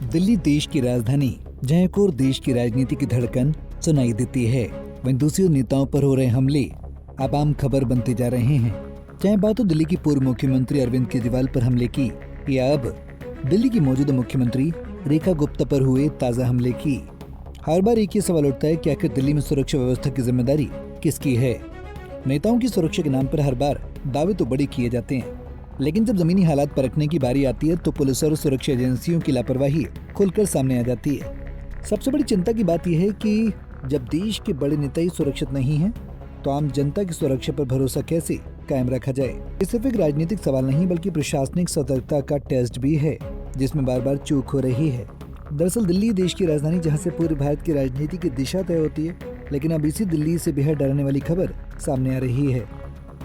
दिल्ली देश की राजधानी, जहाँ एक और देश की राजनीति की धड़कन सुनाई देती है, वहीं दूसरी ओर नेताओं पर हो रहे हमले अब आम खबर बनते जा रहे हैं। चाहे बात हो दिल्ली की पूर्व मुख्यमंत्री अरविंद केजरीवाल पर हमले की या अब दिल्ली की मौजूदा मुख्यमंत्री रेखा गुप्ता पर हुए ताजा हमले की, हर बार एक ही सवाल उठता है कि आखिर दिल्ली में सुरक्षा व्यवस्था की जिम्मेदारी किसकी है। नेताओं की सुरक्षा के नाम पर हर बार दावे तो बड़े किए जाते हैं, लेकिन जब जमीनी हालात परखने की बारी आती है तो पुलिस और सुरक्षा एजेंसियों की लापरवाही खुलकर सामने आ जाती है। सबसे बड़ी चिंता की बात यह है कि जब देश के बड़े नेता ही सुरक्षित नहीं हैं, तो आम जनता की सुरक्षा पर भरोसा कैसे कायम रखा जाए। ये सिर्फ एक राजनीतिक सवाल नहीं बल्कि प्रशासनिक सतर्कता का टेस्ट भी है, जिसमें बार बार चूक हो रही है। दरअसल दिल्ली देश की राजधानी, जहाँ से पूरे भारत की राजनीति की दिशा तय होती है, लेकिन अब इसी दिल्ली से बेहद डराने वाली खबर सामने आ रही है।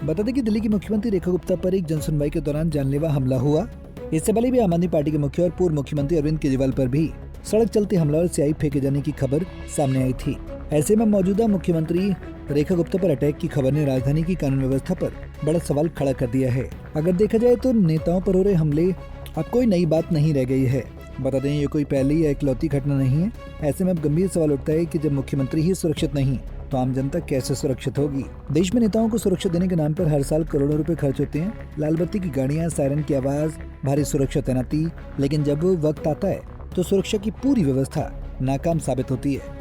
बता दें कि दिल्ली की मुख्यमंत्री रेखा गुप्ता पर एक जनसुनवाई के दौरान जानलेवा हमला हुआ। इससे पहले भी आम आदमी पार्टी के मुखिया और पूर्व मुख्यमंत्री अरविंद केजरीवाल पर भी सड़क चलते हमला और स्याही फेंके जाने की खबर सामने आई थी। ऐसे में मौजूदा मुख्यमंत्री रेखा गुप्ता पर अटैक की खबर ने राजधानी की कानून व्यवस्था पर बड़ा सवाल खड़ा कर दिया है। अगर देखा जाए तो नेताओं पर हो रहे हमले अब कोई नई बात नहीं रह गई है। बता दें, ये कोई पहली या इकलौती घटना नहीं है। ऐसे में अब गंभीर सवाल उठता है कि जब मुख्यमंत्री ही सुरक्षित नहीं, तो आम जनता कैसे सुरक्षित होगी। देश में नेताओं को सुरक्षा देने के नाम पर हर साल करोड़ों रुपए खर्च होते हैं। लाल बत्ती की गाड़ियां, सायरन की आवाज, भारी सुरक्षा तैनाती, लेकिन जब वक्त आता है तो सुरक्षा की पूरी व्यवस्था नाकाम साबित होती है।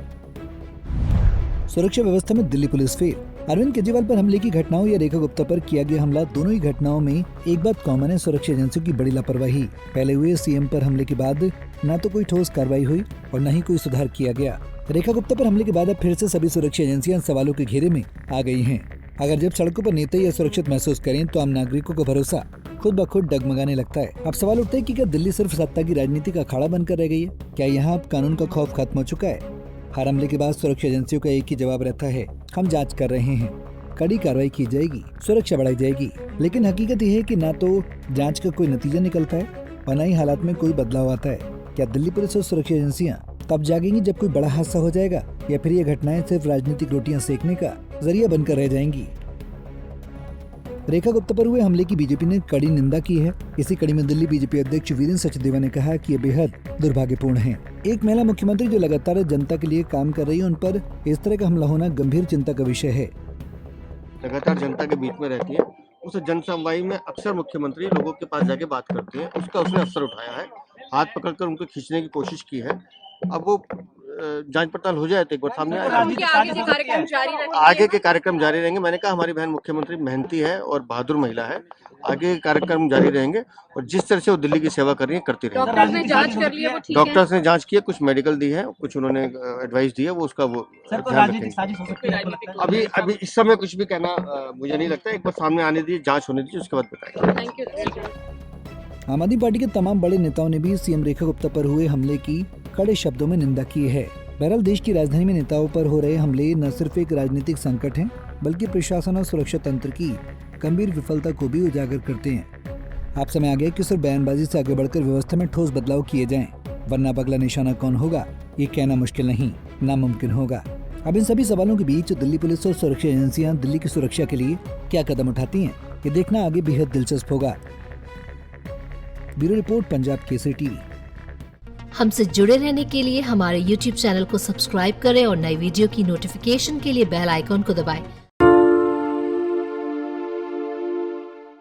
सुरक्षा व्यवस्था में दिल्ली पुलिस फेल। अरविंद केजरीवाल पर हमले की घटनाओं या रेखा गुप्ता पर किया गया हमला, दोनों ही घटनाओं में एक बात कॉमन है, सुरक्षा एजेंसियों की बड़ी लापरवाही। पहले हुए सीएम पर हमले के बाद न तो कोई ठोस कार्रवाई हुई और न ही कोई सुधार किया गया। रेखा गुप्ता पर हमले के बाद अब फिर से सभी सुरक्षा एजेंसियां सवालों के घेरे में आ गई हैं। अगर जब सड़कों पर नेता या सुरक्षित महसूस करें तो आम नागरिकों का भरोसा खुद ब खुद डगमगाने लगता है। अब सवाल उठता है कि क्या दिल्ली सिर्फ सत्ता की राजनीति का अखाड़ा बनकर रह गई है? क्या यहाँ अब कानून का खौफ खत्म हो चुका है? हर हमले के बाद सुरक्षा एजेंसियों का एक ही जवाब रहता है, हम जांच कर रहे हैं, कड़ी कार्रवाई की जाएगी, सुरक्षा बढ़ाई जाएगी। लेकिन हकीकत यह है कि ना तो जांच का कोई नतीजा निकलता है और न ही हालात में कोई बदलाव आता है। क्या दिल्ली पुलिस और सुरक्षा एजेंसियां तब जागेंगी जब कोई बड़ा हादसा हो जाएगा, या फिर ये घटनाएं सिर्फ राजनीतिक रोटियां सेकने का जरिया बनकर रह जाएंगी? रेखा गुप्ता पर हुए हमले की बीजेपी ने कड़ी निंदा की है। इसी कड़ी में दिल्ली बीजेपी अध्यक्ष वीरेंद्र सचदेवा ने कहा कि ये बेहद दुर्भाग्यपूर्ण है। एक महिला मुख्यमंत्री जो लगातार जनता के लिए काम कर रही है, उन पर इस तरह का हमला होना गंभीर चिंता का विषय है। लगातार जनता के बीच में रहती है, उस जनसुनवाई में अक्सर मुख्यमंत्री लोगों के पास जाके बात करते हैं, उसका उसने असर उठाया है, हाथ पकड़कर उनको खींचने की कोशिश की है। अब वो जांच पड़ताल हो जाए तो एक बार सामने आएगा। आगे के कार्यक्रम जारी रहेंगे। मैंने कहा हमारी बहन मुख्यमंत्री मेहनती है और बहादुर महिला है, आगे के कार्यक्रम जारी रहेंगे और जिस तरह से वो दिल्ली की सेवा कर रही है करती रहेंगे। डॉक्टर्स ने जांच कर ली है, वो ठीक है? डॉक्टर्स ने जांच की है, कुछ मेडिकल दी है, कुछ उन्होंने एडवाइस दी है, वो उसका वो ध्यान रखेंगे। अभी इस समय कुछ भी कहना मुझे नहीं लगता। एक बार सामने आने दीजिए, जांच होने दीजिए, उसके बाद बताएंगे। Thank you. आम आदमी पार्टी के तमाम बड़े नेताओं ने भी सीएम रेखा गुप्ता पर हुए हमले की कड़े शब्दों में निंदा की है। बहरहाल देश की राजधानी में नेताओं पर हो रहे हमले न सिर्फ एक राजनीतिक संकट हैं, बल्कि प्रशासन और सुरक्षा तंत्र की गंभीर विफलता को भी उजागर करते हैं। अब समय आ गया कि सिर्फ बयानबाजी से आगे बढ़कर व्यवस्था में ठोस बदलाव किए जाएं, वरना अगला निशाना कौन होगा ये कहना मुश्किल नहीं, नामुमकिन होगा। अब इन सभी सवालों के बीच दिल्ली पुलिस और सुरक्षा एजेंसियां दिल्ली की सुरक्षा के लिए क्या कदम उठाती हैं, ये देखना आगे बेहद दिलचस्प होगा। Bureau report, Punjab Kesari TV. हमसे जुड़े रहने के लिए हमारे YouTube चैनल को सब्सक्राइब करें और नई वीडियो की नोटिफिकेशन के लिए बेल आइकॉन को दबाएं।